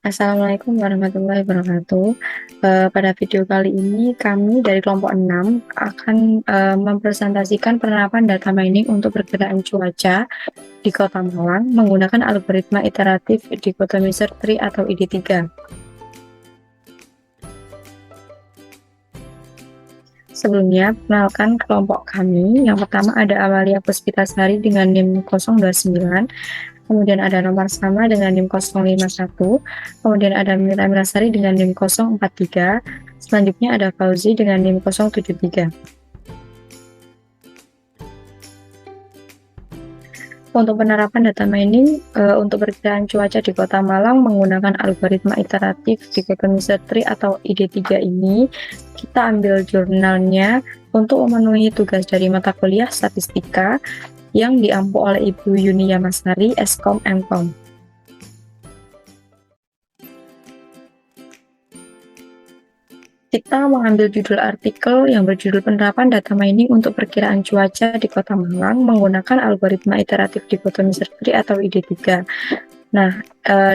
Assalamualaikum warahmatullahi wabarakatuh. Pada video kali ini kami dari kelompok 6 akan mempresentasikan penerapan data mining untuk perkiraan cuaca di Kota Malang menggunakan algoritma iteratif dikotomi search tree atau ID3. Sebelumnya, perkenalkan kelompok kami. Yang pertama ada Amalia Puspitasari dengan NIM 029, kemudian ada nomor sama dengan NIM 051, kemudian ada Mira Mirasari dengan NIM 043, selanjutnya ada Fauzi dengan NIM 073. Untuk penerapan data mining untuk perkiraan cuaca di Kota Malang menggunakan algoritma iteratif dikotomi search tree atau ID3 ini, kita ambil jurnalnya untuk memenuhi tugas dari mata kuliah statistika yang diampu oleh Ibu Yunia Masari, Eskom Mkom. Kita mengambil judul artikel yang berjudul penerapan data mining untuk perkiraan cuaca di Kota Malang menggunakan algoritma iteratif dikotomi search tree atau ID3. Nah,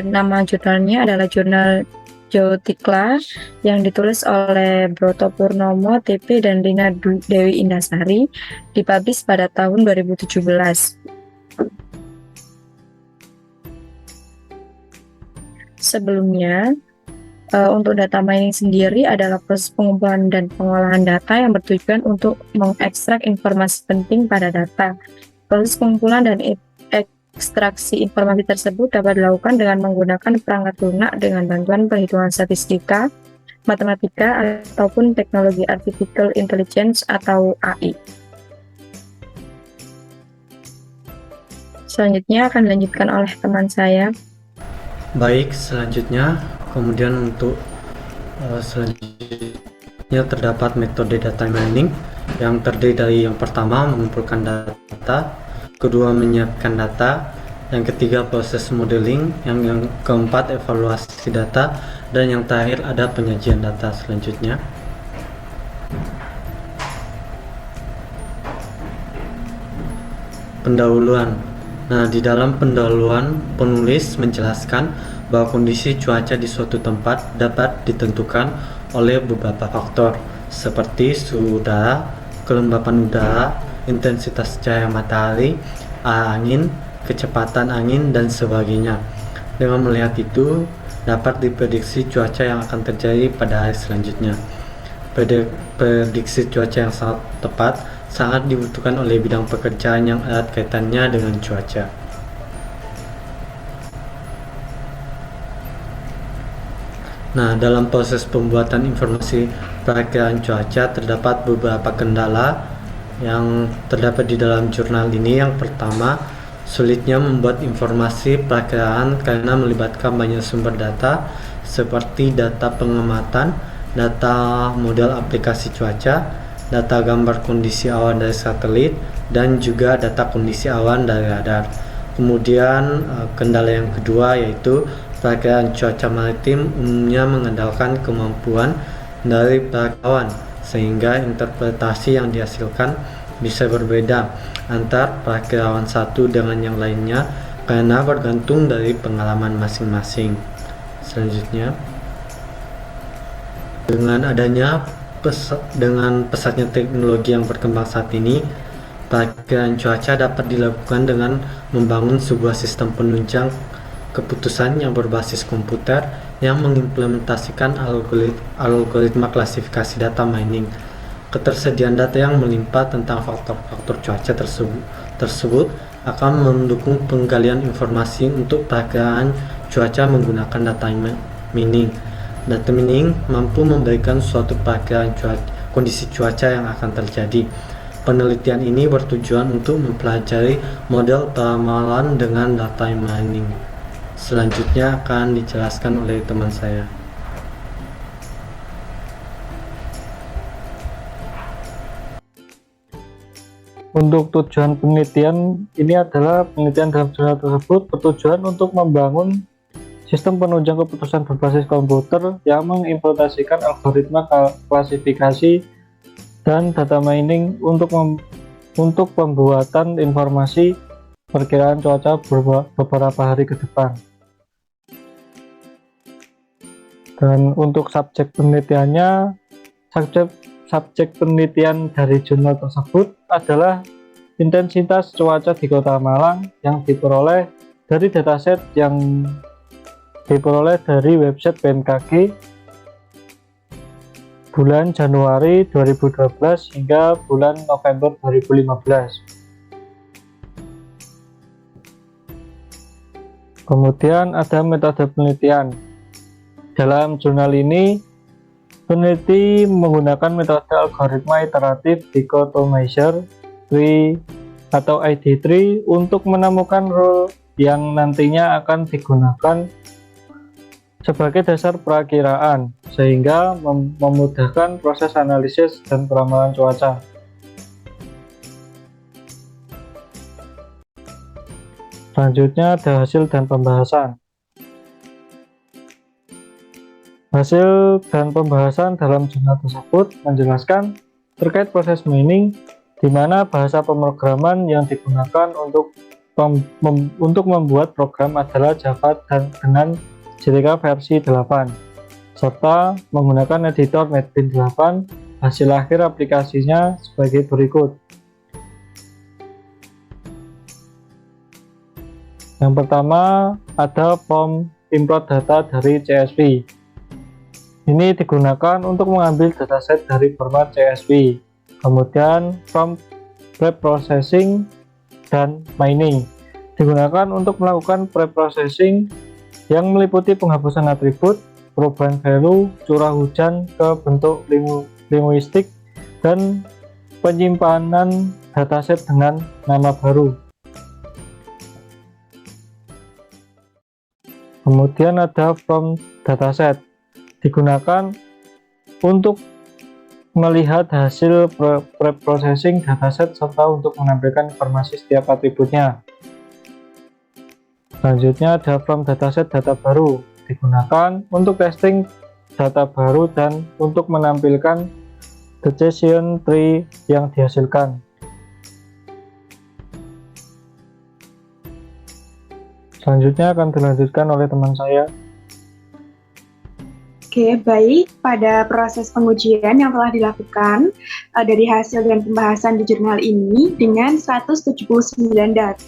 nama jurnalnya adalah jurnal Geotikla yang ditulis oleh Broto Purnomo, TP, dan Rina Dewi Indasari, dipublish pada tahun 2017. Sebelumnya, untuk data mining sendiri adalah proses pengumpulan dan pengolahan data yang bertujuan untuk mengekstrak informasi penting pada data. Proses pengumpulan dan ekstraksi informasi tersebut dapat dilakukan dengan menggunakan perangkat lunak dengan bantuan perhitungan statistika, matematika, ataupun teknologi artificial intelligence atau AI. Selanjutnya akan dilanjutkan oleh teman saya. Baik, selanjutnya kemudian untuk selanjutnya terdapat metode data mining yang terdiri dari yang pertama mengumpulkan data, kedua menyiapkan data, yang ketiga proses modeling, yang keempat evaluasi data, dan yang terakhir ada penyajian data selanjutnya. Pendahuluan. Nah, di dalam pendahuluan, penulis menjelaskan bahwa kondisi cuaca di suatu tempat dapat ditentukan oleh beberapa faktor, seperti suhu udara, kelembapan udara, intensitas cahaya matahari, arah angin, kecepatan angin, dan sebagainya. Dengan melihat itu, dapat diprediksi cuaca yang akan terjadi pada hari selanjutnya. Prediksi cuaca yang sangat tepat sangat dibutuhkan oleh bidang pekerjaan yang erat kaitannya dengan cuaca. Nah, dalam proses pembuatan informasi perakiraan cuaca terdapat beberapa kendala yang terdapat di dalam jurnal ini. Yang pertama, sulitnya membuat informasi perakiraan karena melibatkan banyak sumber data seperti data pengamatan, data model aplikasi cuaca, data gambar kondisi awan dari satelit, dan juga data kondisi awan dari radar. Kemudian kendala yang kedua yaitu perakiraan cuaca maritim umumnya mengandalkan kemampuan dari perawan, sehingga interpretasi yang dihasilkan bisa berbeda antar perakirawan satu dengan yang lainnya karena bergantung dari pengalaman masing-masing. Selanjutnya, dengan pesatnya teknologi yang berkembang saat ini, perakiraan cuaca dapat dilakukan dengan membangun sebuah sistem penunjang keputusan yang berbasis komputer yang mengimplementasikan algoritma klasifikasi data mining. Ketersediaan data yang melimpah tentang faktor-faktor cuaca tersebut akan mendukung penggalian informasi untuk perakiraan cuaca menggunakan data mining. Data mining mampu memberikan suatu perakiraan kondisi cuaca yang akan terjadi. Penelitian ini bertujuan untuk mempelajari model peramalan dengan data mining. Selanjutnya akan dijelaskan oleh teman saya. Untuk tujuan penelitian ini adalah penelitian dalam jurnal tersebut bertujuan untuk membangun sistem penunjang keputusan berbasis komputer yang mengimplementasikan algoritma klasifikasi dan data mining untuk pembuatan informasi perkiraan cuaca beberapa hari ke depan. Dan untuk subjek penelitiannya, subjek penelitian dari jurnal tersebut adalah intensitas cuaca di Kota Malang yang diperoleh dari dataset yang diperoleh dari website BMKG bulan Januari 2012 hingga bulan November 2015. Kemudian ada metode penelitian. Dalam jurnal ini, peneliti menggunakan metode algoritma iteratif dichotomized tree atau ID3 untuk menemukan rule yang nantinya akan digunakan sebagai dasar perakiraan, sehingga memudahkan proses analisis dan peramalan cuaca. Selanjutnya ada hasil dan pembahasan. Hasil dan pembahasan dalam jurnal tersebut menjelaskan terkait proses mining, di mana bahasa pemrograman yang digunakan untuk membuat program adalah Java dan dengan JDK versi 8, serta menggunakan editor NetBeans 8. Hasil akhir aplikasinya sebagai berikut. Yang pertama ada form import data dari CSV. Ini digunakan untuk mengambil dataset dari format CSV. Kemudian form preprocessing dan mining digunakan untuk melakukan preprocessing yang meliputi penghapusan atribut, perubahan value, curah hujan ke bentuk linguistik, dan penyimpanan dataset dengan nama baru. Kemudian ada from dataset, digunakan untuk melihat hasil preprocessing dataset serta untuk menampilkan informasi setiap atributnya. Selanjutnya ada from dataset data baru, digunakan untuk testing data baru dan untuk menampilkan decision tree yang dihasilkan. Selanjutnya akan dilanjutkan oleh teman saya. Oke, baik. Pada proses pengujian yang telah dilakukan dari hasil dan pembahasan di jurnal ini dengan 179 data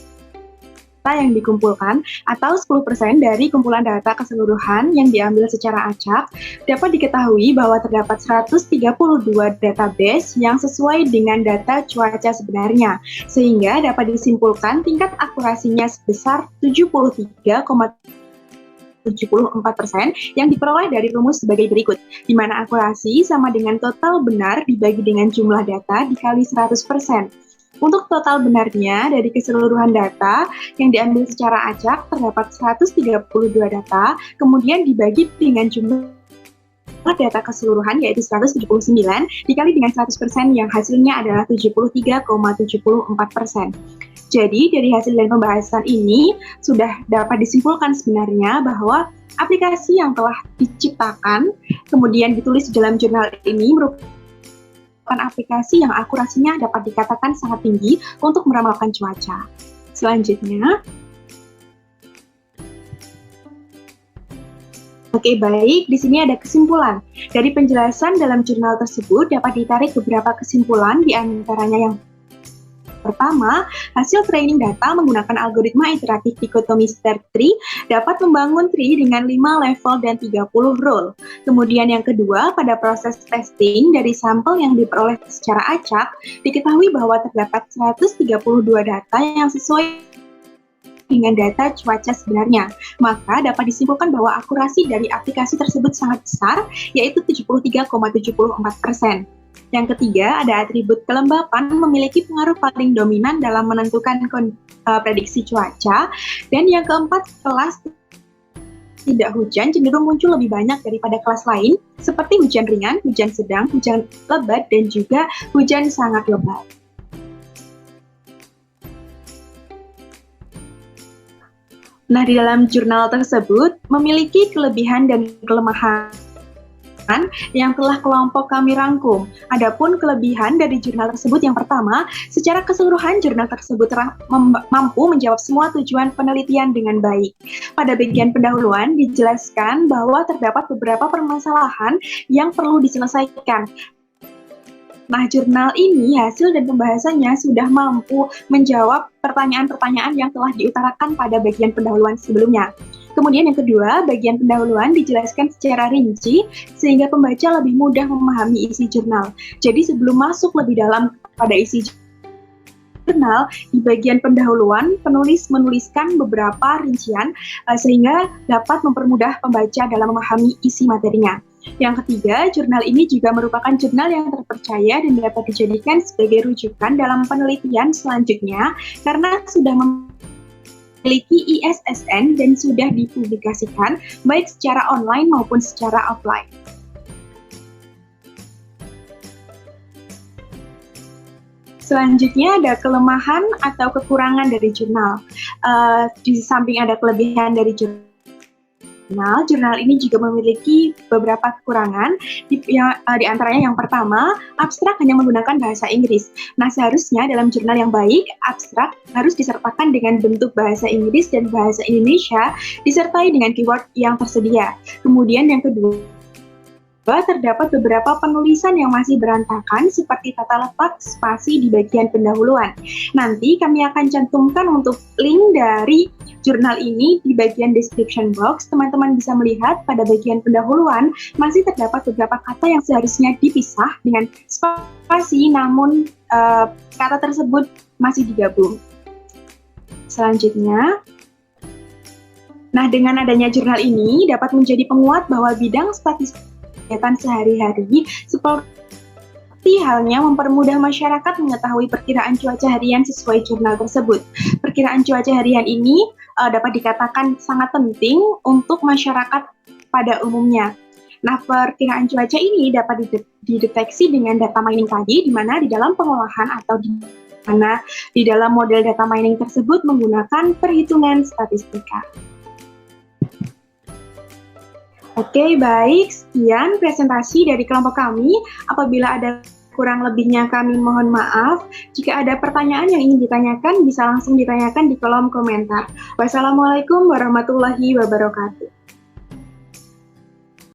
yang dikumpulkan atau 10% dari kumpulan data keseluruhan yang diambil secara acak, dapat diketahui bahwa terdapat 132 database yang sesuai dengan data cuaca sebenarnya, sehingga dapat disimpulkan tingkat akurasinya sebesar 73,74% yang diperoleh dari rumus sebagai berikut, di mana akurasi sama dengan total benar dibagi dengan jumlah data dikali 100%. Untuk total benarnya dari keseluruhan data yang diambil secara acak terdapat 132 data, kemudian dibagi dengan jumlah data keseluruhan yaitu 179 dikali dengan 100% yang hasilnya adalah 73,74%. Jadi dari hasil dan pembahasan ini sudah dapat disimpulkan sebenarnya bahwa aplikasi yang telah diciptakan kemudian ditulis dalam jurnal ini merupakan aplikasi yang akurasinya dapat dikatakan sangat tinggi untuk meramalkan cuaca. Selanjutnya, oke, baik, di sini ada kesimpulan. Dari penjelasan dalam jurnal tersebut dapat ditarik beberapa kesimpulan, di antaranya yang pertama, hasil training data menggunakan algoritma iteratif dichotomized tree dapat membangun tree dengan 5 level dan 30 rule. Kemudian yang kedua, pada proses testing dari sampel yang diperoleh secara acak, diketahui bahwa terdapat 132 data yang sesuai dengan data cuaca sebenarnya. Maka dapat disimpulkan bahwa akurasi dari aplikasi tersebut sangat besar, yaitu 73,74%. Yang ketiga, ada atribut kelembapan memiliki pengaruh paling dominan dalam menentukan prediksi cuaca. Dan yang keempat, kelas tidak hujan cenderung muncul lebih banyak daripada kelas lain, seperti hujan ringan, hujan sedang, hujan lebat, dan juga hujan sangat lebat. Nah, di dalam jurnal tersebut memiliki kelebihan dan kelemahan yang telah kelompok kami rangkum. Adapun kelebihan dari jurnal tersebut yang pertama, secara keseluruhan jurnal tersebut mampu menjawab semua tujuan penelitian dengan baik. Pada bagian pendahuluan dijelaskan bahwa terdapat beberapa permasalahan yang perlu diselesaikan. Nah, jurnal ini hasil dan pembahasannya sudah mampu menjawab pertanyaan-pertanyaan yang telah diutarakan pada bagian pendahuluan sebelumnya. Kemudian yang kedua, bagian pendahuluan dijelaskan secara rinci sehingga pembaca lebih mudah memahami isi jurnal. Jadi sebelum masuk lebih dalam pada isi jurnal, di bagian pendahuluan penulis menuliskan beberapa rincian sehingga dapat mempermudah pembaca dalam memahami isi materinya. Yang ketiga, jurnal ini juga merupakan jurnal yang terpercaya dan dapat dijadikan sebagai rujukan dalam penelitian selanjutnya karena sudah memiliki ISSN dan sudah dipublikasikan baik secara online maupun secara offline. Selanjutnya ada kelemahan atau kekurangan dari jurnal. Di samping ada kelebihan dari jurnal ini juga memiliki beberapa kekurangan, di antaranya yang pertama, abstrak hanya menggunakan bahasa Inggris. Nah, seharusnya dalam jurnal yang baik, abstrak harus disertakan dengan bentuk bahasa Inggris dan bahasa Indonesia, disertai dengan keyword yang tersedia. Kemudian yang kedua, terdapat beberapa penulisan yang masih berantakan seperti tata letak spasi di bagian pendahuluan. Nanti kami akan cantumkan untuk link dari jurnal ini di bagian description box. Teman-teman bisa melihat pada bagian pendahuluan masih terdapat beberapa kata yang seharusnya dipisah dengan spasi, namun kata tersebut masih digabung. Selanjutnya, nah dengan adanya jurnal ini dapat menjadi penguat bahwa bidang statistik kegiatan sehari-hari seperti halnya mempermudah masyarakat mengetahui perkiraan cuaca harian sesuai jurnal tersebut. Perkiraan cuaca harian ini dapat dikatakan sangat penting untuk masyarakat pada umumnya. Nah, perkiraan cuaca ini dapat dideteksi dengan data mining tadi, di mana di dalam pengolahan atau di dalam model data mining tersebut menggunakan perhitungan statistika. Oke, baik. Sekian presentasi dari kelompok kami. Apabila ada kurang lebihnya kami mohon maaf. Jika ada pertanyaan yang ingin ditanyakan, bisa langsung ditanyakan di kolom komentar. Wassalamualaikum warahmatullahi wabarakatuh.